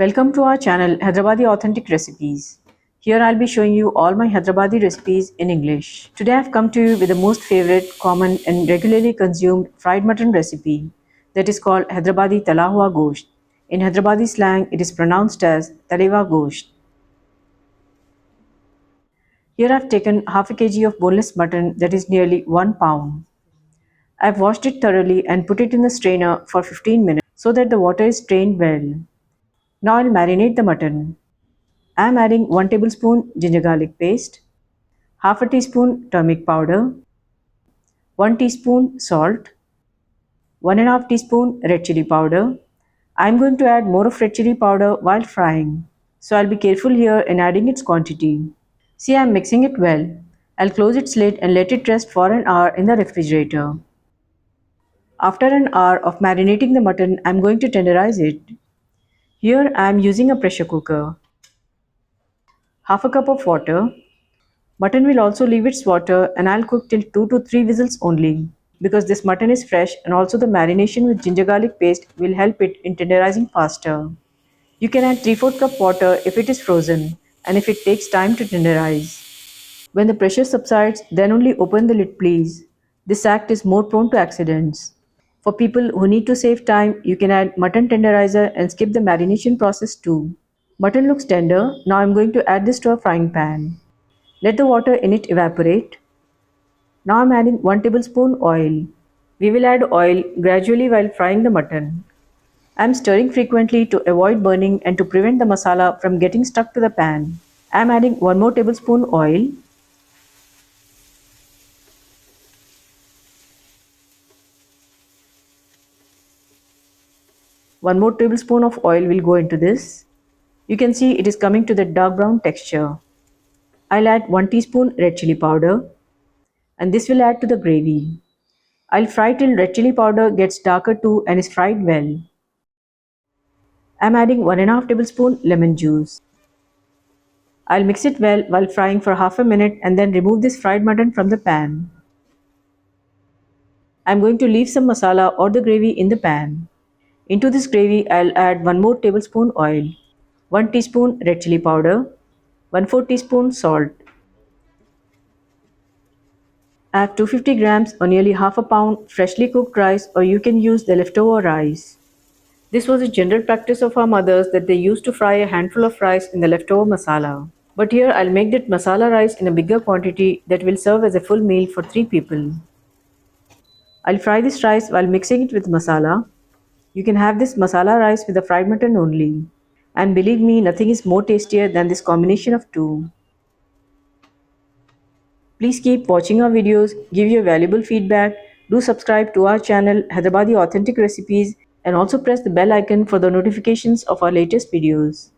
Welcome to our channel Hyderabadi Authentic Recipes. Here I'll be showing you all my Hyderabadi recipes in English. Today I've come to you with the most favorite, common and regularly consumed fried mutton recipe that is called Hyderabadi Tala Hua Gosht. In Hyderabadi slang it is pronounced as Tala Hua Gosht. Here I've taken half a kg of boneless mutton that is nearly 1 pound. I've washed it thoroughly and put it in the strainer for 15 minutes so that the water is strained well. Now I'll marinate the mutton. I'm adding 1 tablespoon ginger garlic paste, half a teaspoon turmeric powder, 1 teaspoon salt, 1 1/2 teaspoon red chili powder. I'm going to add more of red chili powder while frying, so I'll be careful here in adding its quantity. See, I'm mixing it well. I'll close its lid and let it rest for an hour in the refrigerator. After an hour of marinating the mutton, I'm going to tenderize it. Here I'm using a pressure cooker. Half a cup of water. Mutton will also leave its water and I'll cook till 2 to 3 whistles only because this mutton is fresh and also the marination with ginger garlic paste will help it in tenderizing faster. You can add 3/4 cup water if it is frozen and if it takes time to tenderize. When the pressure subsides, then only open the lid please. This act is more prone to accidents. For people who need to save time, you can add mutton tenderizer and skip the marination process too. Mutton looks tender. Now I'm going to add this to a frying pan. Let the water in it evaporate. Now I'm adding 1 tablespoon oil. We will add oil gradually while frying the mutton. I'm stirring frequently to avoid burning and to prevent the masala from getting stuck to the pan. I'm adding 1 more tablespoon oil. 1 more tablespoon of oil will go into this. You can see it is coming to the dark brown texture. I'll add 1 teaspoon red chili powder and this will add to the gravy. I'll fry till red chili powder gets darker too and is fried well. I'm adding 1 1/2 tablespoon lemon juice. I'll mix it well while frying for half a minute and then remove this fried mutton from the pan. I'm going to leave some masala or the gravy in the pan. Into this gravy, I'll add 1 more tablespoon oil, 1 teaspoon red chili powder, 1/4 teaspoon salt. I have 250 grams or nearly half a pound freshly cooked rice, or you can use the leftover rice. This was a general practice of our mothers that they used to fry a handful of rice in the leftover masala. But here I'll make that masala rice in a bigger quantity that will serve as a full meal for 3 people. I'll fry this rice while mixing it with masala. You can have this masala rice with the fried mutton only. And believe me, nothing is more tastier than this combination of two. Please keep watching our videos, give your valuable feedback, do subscribe to our channel Hyderabadi Authentic Recipes and also press the bell icon for the notifications of our latest videos.